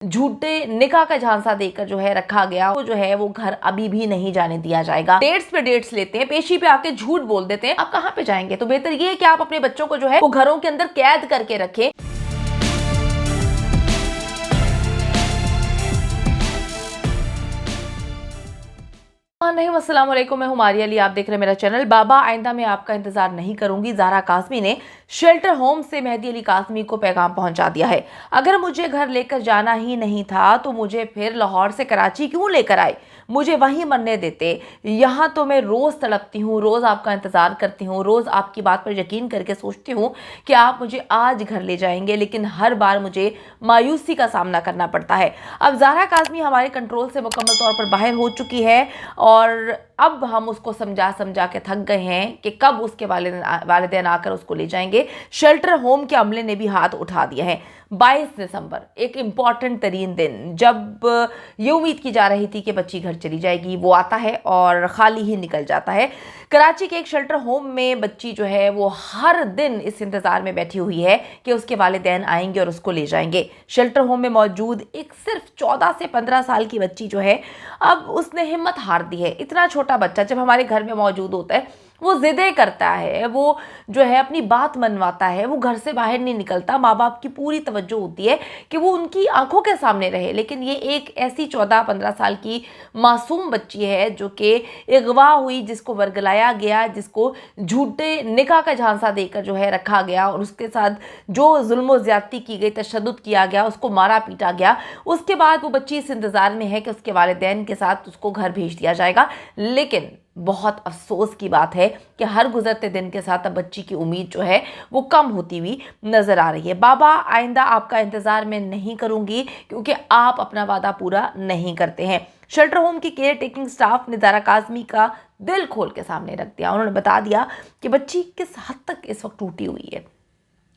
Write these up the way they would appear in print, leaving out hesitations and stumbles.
झूठे निकाह का झांसा देकर जो है रखा गया, वो जो है वो घर अभी भी नहीं जाने दिया जाएगा। डेट्स पे डेट्स लेते हैं, पेशी पे आके झूठ बोल देते हैं, आप कहाँ पे जाएंगे? तो बेहतर ये है कि आप अपने बच्चों को जो है वो घरों के अंदर कैद करके रखें। नहीं, अस्सलाम वालेकुम, मैं हूं मारिया अली, आप देख रहे हैं मेरा चैनल। बाबा आइंदा में आपका इंतजार नहीं करूंगी, ज़ारा काज़मी ने शेल्टर होम से मेहदी अली काज़मी को पैगाम पहुंचा दिया है। अगर मुझे घर लेकर जाना ही नहीं था तो मुझे फिर लाहौर से कराची क्यों लेकर आए? मुझे वहीं मरने देते। यहाँ तो मैं रोज़ तड़पती हूँ, रोज़ आपका इंतज़ार करती हूँ, रोज़ आपकी बात पर यकीन करके सोचती हूँ कि आप मुझे आज घर ले जाएंगे, लेकिन हर बार मुझे मायूसी का सामना करना पड़ता है। अब ज़ारा काज़मी हमारे कंट्रोल से मुकम्मल तौर पर बाहर हो चुकी है और अब हम उसको समझा समझा के थक गए हैं कि कब उसके वालिदैन आकर उसको ले जाएंगे। शेल्टर होम के अमले ने भी हाथ उठा दिया है। 22 दिसंबर एक इम्पॉर्टेंट तरीन दिन, जब ये उम्मीद की जा रही थी कि बच्ची घर चली जाएगी, वो आता है और खाली ही निकल जाता है। कराची के एक शेल्टर होम में बच्ची जो है वो हर दिन इस इंतज़ार में बैठी हुई है कि उसके वालिदैन आएंगे और उसको ले जाएंगे। शेल्टर होम में मौजूद एक सिर्फ 14 से 15 साल की बच्ची जो है, अब उसने हिम्मत हार दी है। इतना छोटा बच्चा जब हमारे घर में मौजूद होता है, वो ज़िद्दें करता है, वो जो है अपनी बात मनवाता है, वो घर से बाहर नहीं निकलता। माँ बाप की पूरी तवज्जो होती है कि वो उनकी आंखों के सामने रहे, लेकिन ये एक ऐसी 14-15 साल की मासूम बच्ची है जो कि अगवा हुई, जिसको वर्गलाया गया, जिसको झूठे निकाह का झांसा देकर जो है रखा गया और उसके साथ जो जुल्म व ज़्यादती की गई, तशद्दुद किया गया, उसको मारा पीटा गया। उसके बाद वो बच्ची इस इंतज़ार में है कि उसके वालिदैन के साथ उसको घर भेज दिया जाएगा। लेकिन बहुत अफसोस की बात है कि हर गुजरते दिन के साथ अब बच्ची की उम्मीद जो है वो कम होती हुई नजर आ रही है। बाबा आइंदा आपका इंतजार मैं नहीं करूंगी, क्योंकि आप अपना वादा पूरा नहीं करते हैं। शेल्टर होम की केयर टेकिंग स्टाफ ने ज़ारा काज़मी का दिल खोल के सामने रख दिया। उन्होंने बता दिया कि बच्ची किस हद तक इस वक्त टूटी हुई है।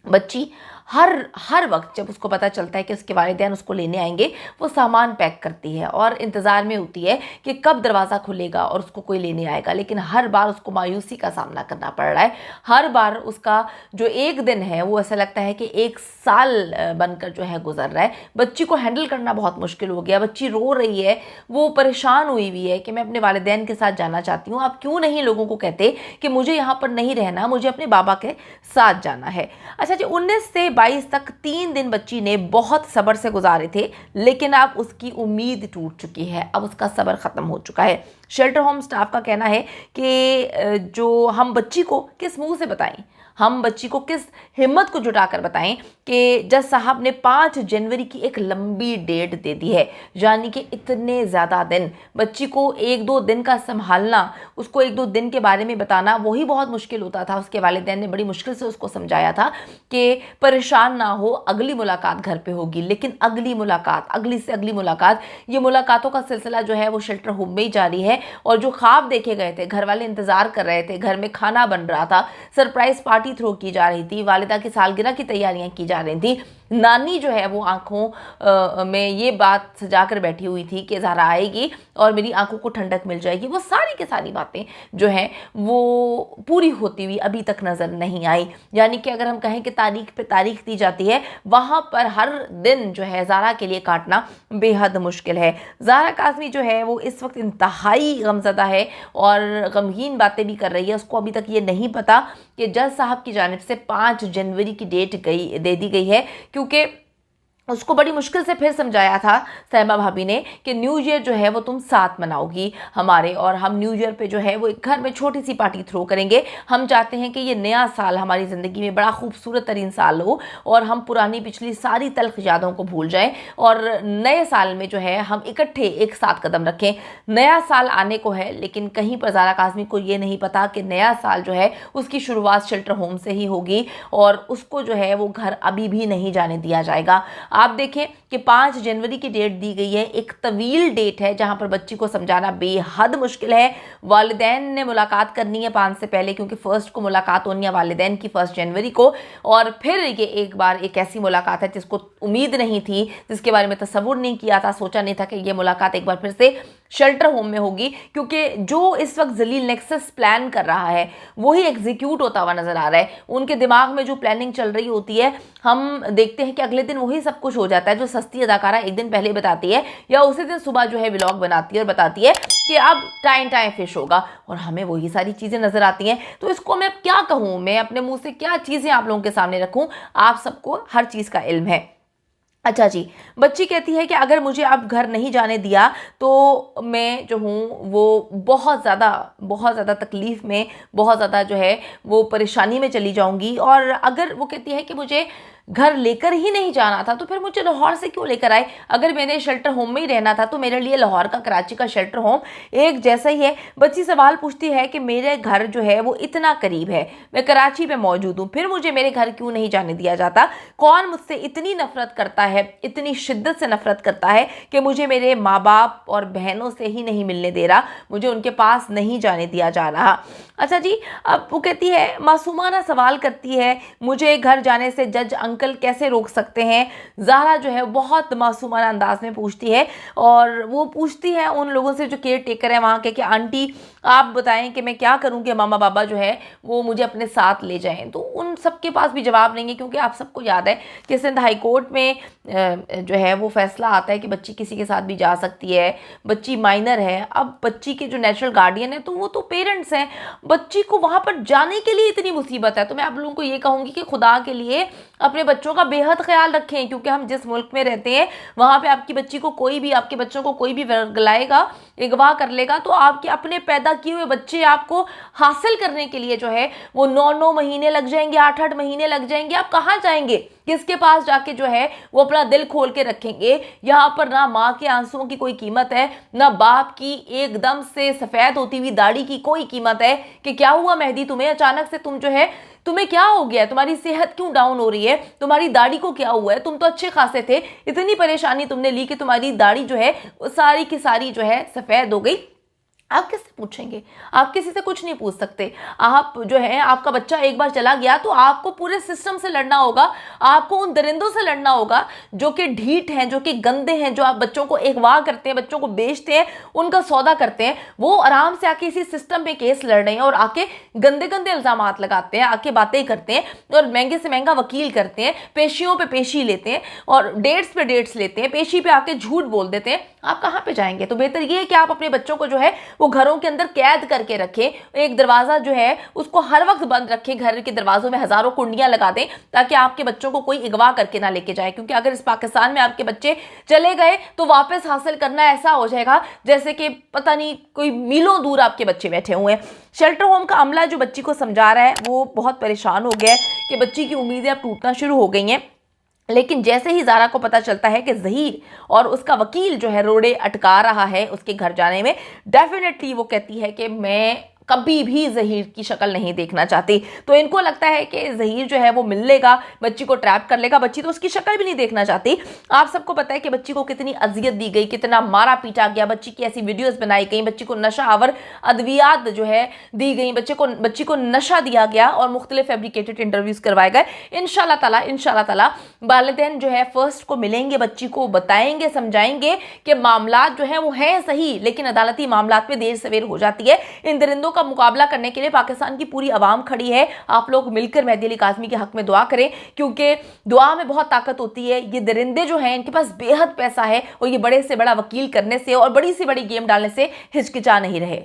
बच्ची हर वक्त जब उसको पता चलता है कि उसके वालिदैन उसको लेने आएंगे, वो सामान पैक करती है और इंतज़ार में होती है कि कब दरवाज़ा खुलेगा और उसको कोई लेने आएगा। लेकिन हर बार उसको मायूसी का सामना करना पड़ रहा है। हर बार उसका जो एक दिन है वो ऐसा लगता है कि एक साल बनकर जो है गुजर रहा है। बच्ची को हैंडल करना बहुत मुश्किल हो गया। बच्ची रो रही है, वो परेशान हुई हुई है कि मैं अपने वालिदैन के साथ जाना चाहती हूँ। आप क्यों नहीं लोगों को कहते कि मुझे यहाँ पर नहीं रहना, मुझे अपने बाबा के साथ जाना है। अच्छा जी, 19 से 22 तक 3 दिन बच्ची ने बहुत सब्र से गुजारे थे, लेकिन अब उसकी उम्मीद टूट चुकी है, अब उसका सब्र ख़त्म हो चुका है। शेल्टर होम स्टाफ का कहना है कि जो हम बच्ची को किस मुंह से बताएं, हम बच्ची को किस हिम्मत को जुटाकर बताएं कि जज साहब ने 5 जनवरी की एक लंबी डेट दे दी है, यानी कि इतने ज़्यादा दिन। बच्ची को 1-2 दिन का संभालना, उसको 1-2 दिन के बारे में बताना वही बहुत मुश्किल होता था। उसके वालिदैन ने बड़ी मुश्किल से उसको समझाया था कि परेशान ना हो, अगली मुलाकात घर पे होगी। लेकिन अगली मुलाकात, अगली से अगली मुलाकात, ये मुलाकातों का सिलसिला जो है वो शेल्टर होम में ही जारी है। और जो ख्वाब देखे गए थे, घर वाले इंतज़ार कर रहे थे, घर में खाना बन रहा था, सरप्राइज पार्टी थ्रो की जा रही थी, वालिदा की सालगिरह की तैयारियां की जा रही थी, नानी जो है वो आंखों में ये बात सजा कर बैठी हुई थी कि ज़ारा आएगी और मेरी आंखों को ठंडक मिल जाएगी, वो सारी की सारी बातें जो हैं वो पूरी होती हुई अभी तक नज़र नहीं आई। यानी कि अगर हम कहें कि तारीख पे तारीख दी जाती है, वहाँ पर हर दिन जो है ज़ारा के लिए काटना बेहद मुश्किल है। ज़ारा काज़मी जो है वो इस वक्त इंतहाई गमज़दा है और गमगीन बातें भी कर रही है। उसको अभी तक ये नहीं पता कि जज साहब की जानिब से 5 जनवरी की डेट दे दी गई है, क्योंकि उसको बड़ी मुश्किल से फिर समझाया था सहमा भाभी ने कि न्यू ईयर जो है वो तुम साथ मनाओगी हमारे, और हम न्यू ईयर पे जो है वो एक घर में छोटी सी पार्टी थ्रो करेंगे। हम चाहते हैं कि ये नया साल हमारी ज़िंदगी में बड़ा खूबसूरत तरीन साल हो और हम पुरानी पिछली सारी तल्ख यादों को भूल जाएं और नए साल में जो है हम इकट्ठे एक साथ कदम रखें। नया साल आने को है, लेकिन कहीं पर ज़ारा काज़मी को ये नहीं पता कि नया साल जो है उसकी शुरुआत शेल्टर होम से ही होगी और उसको जो है वो घर अभी भी नहीं जाने दिया जाएगा। आप देखें कि 5 जनवरी की डेट दी गई है, एक तवील डेट है जहां पर बच्ची को समझाना बेहद मुश्किल है। वालिदैन ने मुलाकात करनी है 5 से पहले, क्योंकि 1 को मुलाकात होनी है वालिदैन की 1 जनवरी को, और फिर ये एक बार एक ऐसी मुलाकात है जिसको उम्मीद नहीं थी, जिसके बारे में तसव्वुर नहीं किया था, सोचा नहीं था कि ये मुलाकात एक बार फिर से शेल्टर होम में होगी, क्योंकि जो इस वक्त जलील नेक्सस प्लान कर रहा है वही एग्जीक्यूट होता हुआ नजर आ रहा है। उनके दिमाग में जो प्लानिंग चल रही होती है, हम देखते हैं कि अगले दिन वही सब कुछ हो जाता है जो सस्ती अदाकारा एक दिन पहले बताती है, या उसी दिन सुबह जो है व्लॉग बनाती है और बताती है कि अब टाइम टाइम फिश होगा, और हमें वही सारी चीज़ें नजर आती हैं। तो इसको मैं क्या कहूँ, मैं अपने मुंह से क्या चीज़ें आप लोगों के सामने रखूँ? आप सबको हर चीज़ का इल्म है। अच्छा जी, बच्ची कहती है कि अगर मुझे अब घर नहीं जाने दिया तो मैं जो हूँ वो बहुत ज़्यादा तकलीफ़ में, बहुत ज़्यादा जो है वो परेशानी में चली जाऊँगी। और अगर वो कहती है कि मुझे घर लेकर ही नहीं जाना था तो फिर मुझे लाहौर से क्यों लेकर आए? अगर मैंने शेल्टर होम में ही रहना था तो मेरे लिए लाहौर का कराची का शेल्टर होम एक जैसा ही है। बच्ची सवाल पूछती है कि मेरे घर जो है वो इतना करीब है, मैं कराची में मौजूद हूँ, फिर मुझे मेरे घर क्यों नहीं जाने दिया जाता? कौन मुझसे इतनी नफरत करता है, इतनी शिद्दत से नफरत करता है कि मुझे मेरे माँ बाप और बहनों से ही नहीं मिलने दे रहा, मुझे उनके पास नहीं जाने दिया जा रहा? अच्छा जी, अब वो कहती है, मासूमाना सवाल करती है, मुझे घर जाने से जज अंकल कैसे रोक सकते हैं? ज़ाहरा जो है बहुत मासूमाना अंदाज में पूछती है, और वो पूछती है उन लोगों से जो केयर टेकर है वहाँ के कि आंटी आप बताएं कि मैं क्या करूँ कि मामा बाबा जो है वो मुझे अपने साथ ले जाएं। तो उन सबके पास भी जवाब नहीं है, क्योंकि आप सबको याद है कि सिंध हाई कोर्ट में जो है वो फैसला आता है कि बच्ची किसी के साथ भी जा सकती है, बच्ची माइनर है। अब बच्ची के जो नेचुरल गार्डियन है तो वो तो पेरेंट्स हैं, बच्ची को वहाँ पर जाने के लिए इतनी मुसीबत है। तो मैं आप लोगों को ये कहूँगी कि खुदा के लिए अपने बच्चों का बेहद ख्याल रखें, क्योंकि हम जिस मुल्क में रहते हैं वहाँ पे आपकी बच्ची को कोई भी, आपके बच्चों को कोई भी वर्गलाएगा, अगवा कर लेगा, तो आपके अपने पैदा किए हुए बच्चे आपको हासिल करने के लिए जो है वो 9-9 महीने लग जाएंगे, 8-8 महीने लग जाएंगे। आप कहाँ जाएंगे? किसके पास जाके जो है वो अपना दिल खोल के रखेंगे? यहाँ पर ना माँ के आंसुओं की कोई कीमत है, ना बाप की एकदम से सफ़ेद होती हुई दाढ़ी की कोई कीमत है कि क्या हुआ मेहदी तुम्हें, अचानक से तुम जो है तुम्हें क्या हो गया, तुम्हारी सेहत क्यों डाउन हो रही है, तुम्हारी दाढ़ी को क्या हुआ है, तुम तो अच्छे खासे थे, इतनी परेशानी तुमने ली कि तुम्हारी दाढ़ी जो है वो सारी की सारी जो है सफ़ेद हो गई। आप किससे पूछेंगे? आप किसी से कुछ नहीं पूछ सकते। आप जो है, आपका बच्चा एक बार चला गया तो आपको पूरे सिस्टम से लड़ना होगा, आपको उन दरिंदों से लड़ना होगा जो कि ढीठ हैं, जो कि गंदे हैं, जो आप बच्चों को अगवा करते हैं, बच्चों को बेचते हैं, उनका सौदा करते हैं। वो आराम से आके इसी सिस्टम में केस लड़ रहे हैं और आके गंदे गंदे इल्जामात लगाते हैं, आके बातें करते हैं और महंगे से महंगा वकील करते हैं, पेशियों पे पेशी लेते हैं और डेट्स पे डेट्स लेते हैं, पेशी पे आके झूठ बोल देते हैं। आप कहाँ पे जाएंगे? तो बेहतर ये है कि आप अपने बच्चों को जो है वो घरों के अंदर कैद करके रखें, एक दरवाजा जो है उसको हर वक्त बंद रखें, घर के दरवाजों में हजारों कुंडियां लगा दें ताकि आपके बच्चों को कोई अगवा करके ना लेके जाए। क्योंकि अगर इस पाकिस्तान में आपके बच्चे चले गए तो वापस हासिल करना ऐसा हो जाएगा जैसे कि पता नहीं कोई मीलों दूर आपके बच्चे बैठे हुए हैं। शेल्टर होम का अमला जो बच्ची को समझा रहा है वो बहुत परेशान हो गया है कि बच्ची की उम्मीदें अब टूटना शुरू हो गई हैं। लेकिन जैसे ही ज़ारा को पता चलता है कि ज़हीर और उसका वकील जो है रोड़े अटका रहा है उसके घर जाने में, डेफिनेटली वो कहती है कि मैं कभी भी ज़हीर की शक्ल नहीं देखना चाहती। तो इनको लगता है कि ज़हीर जो है वो मिल लेगा, बच्ची को ट्रैप कर लेगा, बच्ची तो उसकी शक्ल भी नहीं देखना चाहती। आप सबको पता है कि बच्ची को कितनी अजियत दी गई, कितना मारा पीटा गया, बच्ची की ऐसी वीडियोस बनाई गई, बच्ची को नशा आवर अद्वियात जो है दी गई, बच्ची को नशा दिया गया और मुख्तलिफ फैब्रिकेटेड इंटरव्यूज़ करवाए गए। इंशाल्लाह ताला वालिदैन जो है फर्स्ट को मिलेंगे, बच्ची को बताएंगे, समझाएंगे कि मामला जो है वो है सही, लेकिन अदालती मामलात में देर सवेर हो जाती है। इन दरिंदों का मुकाबला करने के लिए पाकिस्तान की पूरी आवाम खड़ी है। आप लोग मिलकर मेहदी अली काज़मी के हक में दुआ करें, क्योंकि दुआ में बहुत ताकत होती है। ये दरिंदे जो हैं इनके पास बेहद पैसा है और ये बड़े से बड़ा वकील करने से और बड़ी से बड़ी गेम डालने से हिचकिचा नहीं रहे।